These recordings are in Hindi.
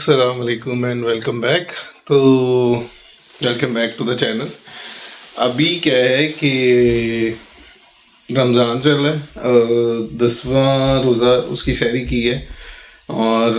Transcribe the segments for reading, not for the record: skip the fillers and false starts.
अस्सलाम वालेकुम एंड वेलकम बैक। तो welcome back to the channel. अभी क्या है कि रमज़ान चल रहा है, 10वां रोज़ा उसकी सहरी की है और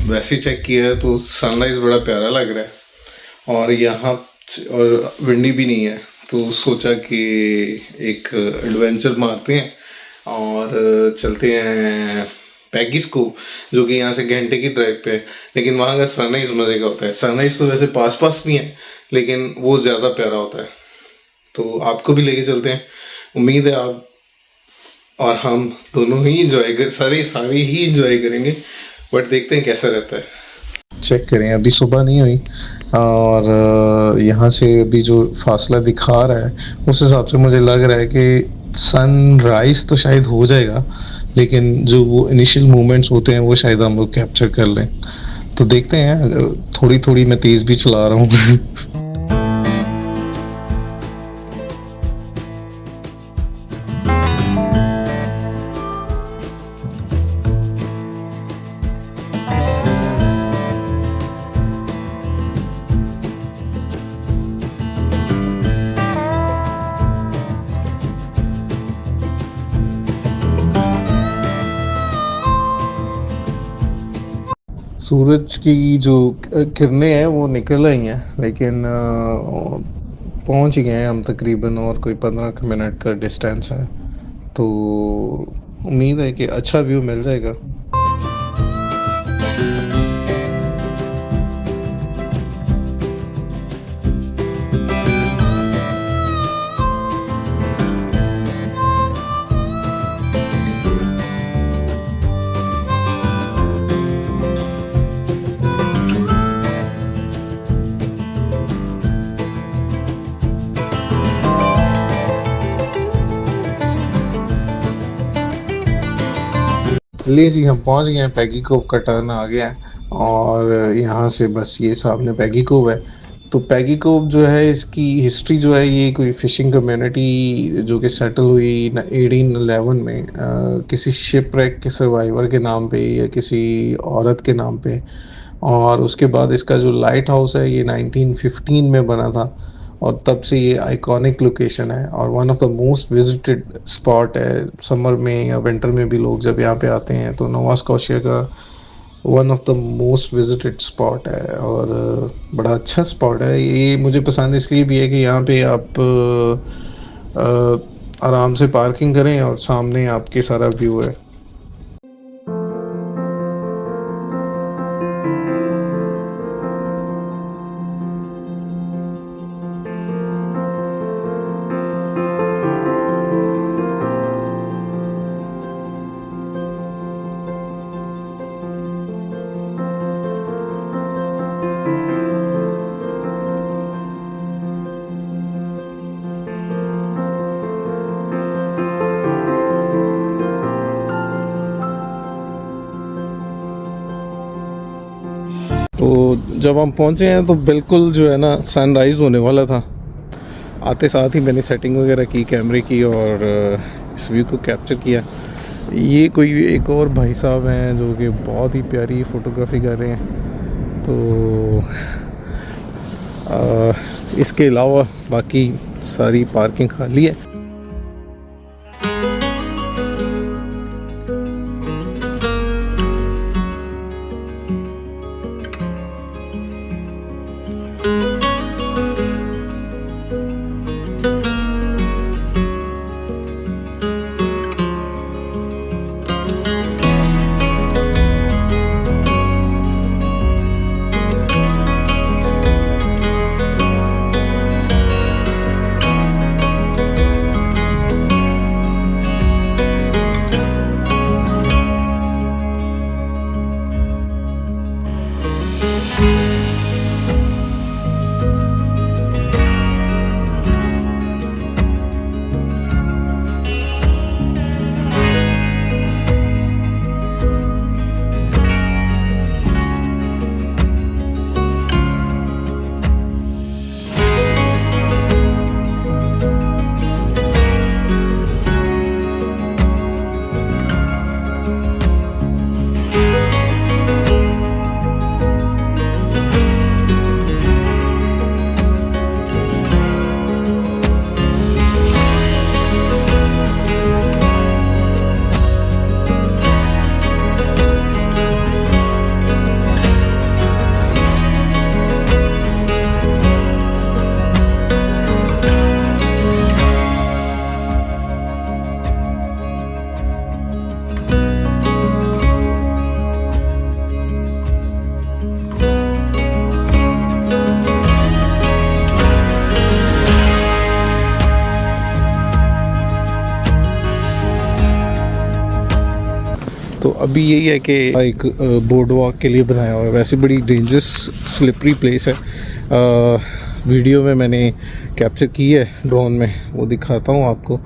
वैसे ही चेक किया है तो सनराइज़ बड़ा प्यारा लग रहा है और यहाँ और विंडी भी नहीं है, तो सोचा कि एक एडवेंचर मारते हैं और चलते हैं पैगिस को, जो कि यहाँ से घंटे की ड्राइव पे है। लेकिन वहाँ का सनराइज़ मज़े का होता है। सनराइज़ तो वैसे पास पास भी है लेकिन वो ज़्यादा प्यारा होता है, तो आपको भी लेके चलते हैं। उम्मीद है आप और हम दोनों ही इंजॉय कर सारे ही इंजॉय करेंगे, बट देखते हैं कैसा रहता है। चेक करें, अभी सुबह नहीं हुई और यहाँ से अभी जो फासला दिखा रहा है उस हिसाब से मुझे लग रहा है कि सनराइज तो शायद हो जाएगा, लेकिन जो वो इनिशियल मोमेंट्स होते हैं वो शायद हम लोग कैप्चर कर लें। तो देखते हैं, थोड़ी थोड़ी मैं तेज़ भी चला रहा हूँ। सूरज की जो किरणें हैं वो निकल आई हैं, लेकिन पहुंच गए हैं हम तकरीबन, और कोई 15 मिनट का डिस्टेंस है, तो उम्मीद है कि अच्छा व्यू मिल जाएगा। चलिए जी, हम पहुंच गए हैं, पैगी कोव का टर्न आ गया है और यहाँ से बस ये सामने पैगी कोव है। तो पैगी कोव जो है, इसकी हिस्ट्री जो है, ये कोई फ़िशिंग कम्युनिटी जो कि सेटल हुई 1811 में किसी शिपरेक के सर्वाइवर के नाम पे या किसी औरत के नाम पे, और उसके बाद इसका जो लाइट हाउस है ये 1915 में बना था और तब से ये आइकॉनिक लोकेशन है और one of the most visited spot है। समर में या विंटर में भी लोग जब यहाँ पे आते हैं तो नोवा स्कॉशिया का one of the most visited spot है और बड़ा अच्छा स्पॉट है। ये मुझे पसंद इसलिए भी है कि यहाँ पे आप आराम से पार्किंग करें और सामने आपके सारा व्यू है। तो जब हम पहुँचे हैं तो बिल्कुल जो है ना सनराइज़ होने वाला था। आते साथ ही मैंने सेटिंग वगैरह की कैमरे की और इस व्यू को कैप्चर किया। ये कोई एक और भाई साहब हैं जो कि बहुत ही प्यारी फ़ोटोग्राफी कर रहे हैं। तो इसके अलावा बाकी सारी पार्किंग खाली है। तो अभी यही है कि एक बोर्ड वॉक के लिए बनाया हुआ है। वैसे बड़ी डेंजरस स्लिपरी प्लेस है। वीडियो में मैंने कैप्चर की है ड्रोन में, वो दिखाता हूँ आपको।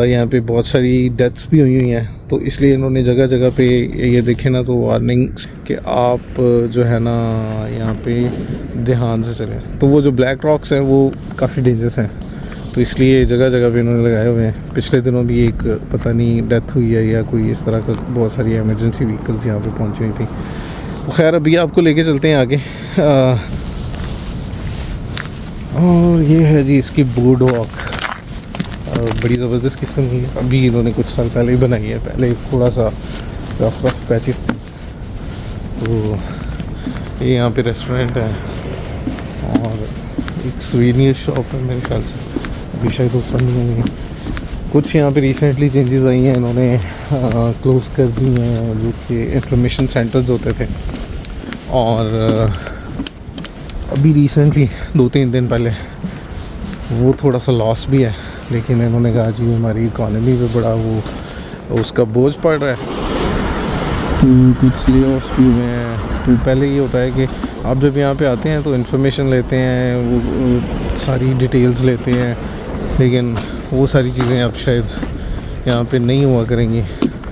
यहाँ पे बहुत सारी डेथ्स भी हुई हैं, तो इसलिए इन्होंने जगह जगह पे ये देखे ना तो वार्निंग्स कि आप जो है ना यहाँ पे ध्यान से चलें। तो वो जो ब्लैक रॉक्स हैं वो काफ़ी डेंजरस हैं, तो इसलिए जगह जगह पे इन्होंने लगाए हुए हैं। पिछले दिनों भी एक पता नहीं डेथ हुई है या कोई इस तरह का, बहुत सारी एमरजेंसी व्हीकल्स यहाँ पे पहुँची हुई थी। तो खैर अभी आपको लेके चलते हैं आगे। और ये है जी इसकी बोर्ड वॉक, बड़ी ज़बरदस्त किस्म की। अभी इन्होंने कुछ साल पहले ही बनाई है, पहले थोड़ा सा रफ पैचेस थी। तो ये यहाँ पे रेस्टोरेंट है और एक सुवेनियर शॉप है मेरे ख्याल से, अभी शायद ओपन नहीं हुई। कुछ यहाँ पे रिसेंटली चेंजेस आई हैं, इन्होंने क्लोज़ कर दी हैं जो कि इंफॉर्मेशन सेंटर्स होते थे। और अभी रिसेंटली 2-3 दिन पहले वो थोड़ा सा लॉस भी है, लेकिन इन्होंने कहा जी हमारी इकॉनमी पे बड़ा वो उसका बोझ पड़ रहा है, तो कुछ ले ऑफ भी हुए हैं। तो पहले ये होता है कि आप जब यहाँ पे आते हैं तो इन्फॉर्मेशन लेते हैं, वो सारी डिटेल्स लेते हैं, लेकिन वो सारी चीज़ें अब शायद यहाँ पे नहीं हुआ करेंगी।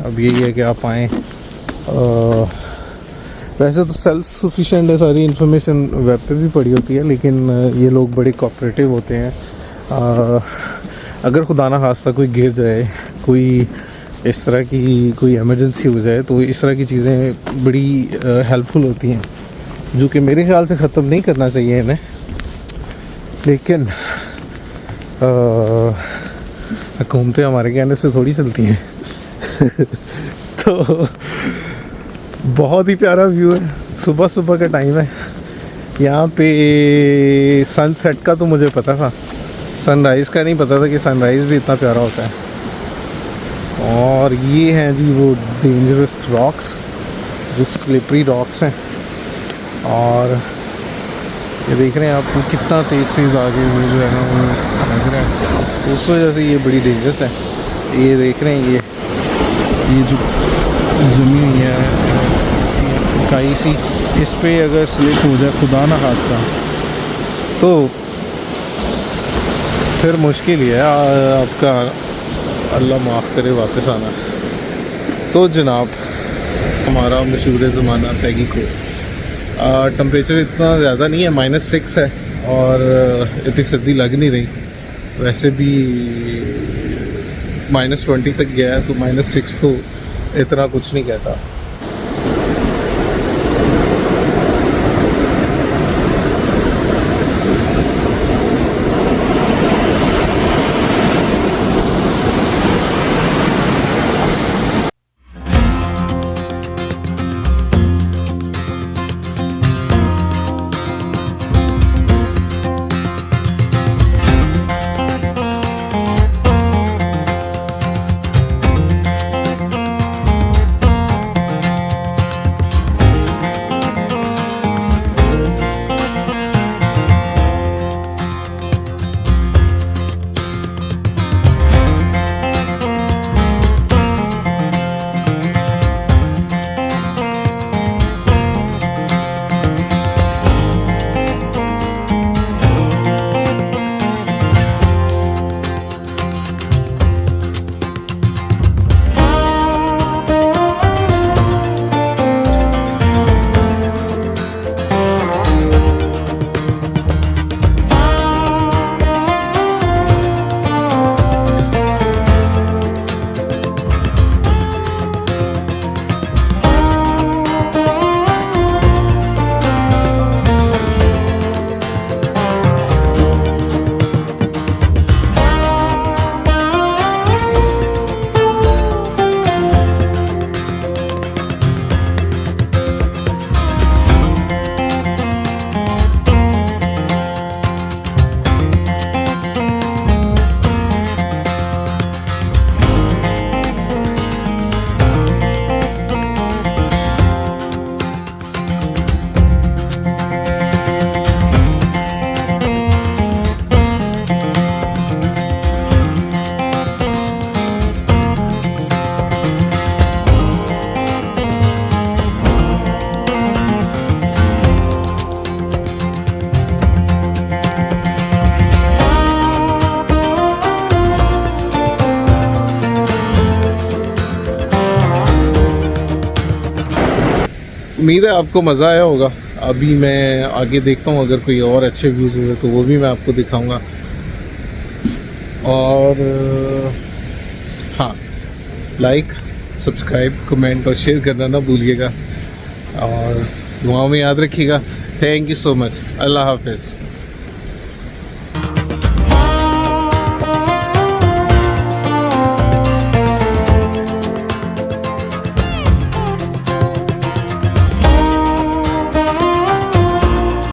अब यही है कि आप आएँ। वैसे तो सेल्फ सफिशिएंट है, सारी इन्फॉर्मेशन वेब पे भी पड़ी होती है, लेकिन ये लोग बड़े कोऑपरेटिव होते हैं। अगर खुदा ना खास्ता कोई गिर जाए, कोई इस तरह की कोई इमरजेंसी हो जाए, तो इस तरह की चीज़ें बड़ी हेल्पफुल होती हैं, जो कि मेरे ख्याल से ख़त्म नहीं करना चाहिए इन्हें। लेकिन हुकूमतें हमारे कहने से थोड़ी चलती हैं। तो बहुत ही प्यारा व्यू है, सुबह सुबह का टाइम है। यहाँ पे सनसेट का तो मुझे पता था, सनराइज़ का नहीं पता था कि सनराइज़ भी इतना प्यारा होता है। और ये हैं जी वो डेंजरस रॉक्स, जो स्लिपरी रॉक्स हैं। और ये देख रहे हैं आपको कितना तेज़ आगे वो जो है ना वो लग रहा है, तो उस वजह से ये बड़ी डेंजरस है। ये देख रहे हैं ये जो जमी हुई है काई सी, इस पे अगर स्लिप हो जाए खुदा ना खास्ता तो फिर मुश्किल ही है आपका, अल्लाह माफ़ करे, वापस आना। तो जनाब हमारा मशहूर ज़माना पैगी को टम्परेचर इतना ज़्यादा नहीं है, -6 है और इतनी सर्दी लग नहीं रही। वैसे भी -20 तक गया है, तो -6 तो इतना कुछ नहीं कहता। उम्मीद है आपको मज़ा आया होगा। अभी मैं आगे देखता हूँ, अगर कोई और अच्छे व्यूज़ हुए तो वो भी मैं आपको दिखाऊंगा। और हाँ, लाइक, सब्सक्राइब, कमेंट और शेयर करना ना भूलिएगा, और दुआओं में याद रखिएगा। Thank you so much. अल्लाह हाफिज़।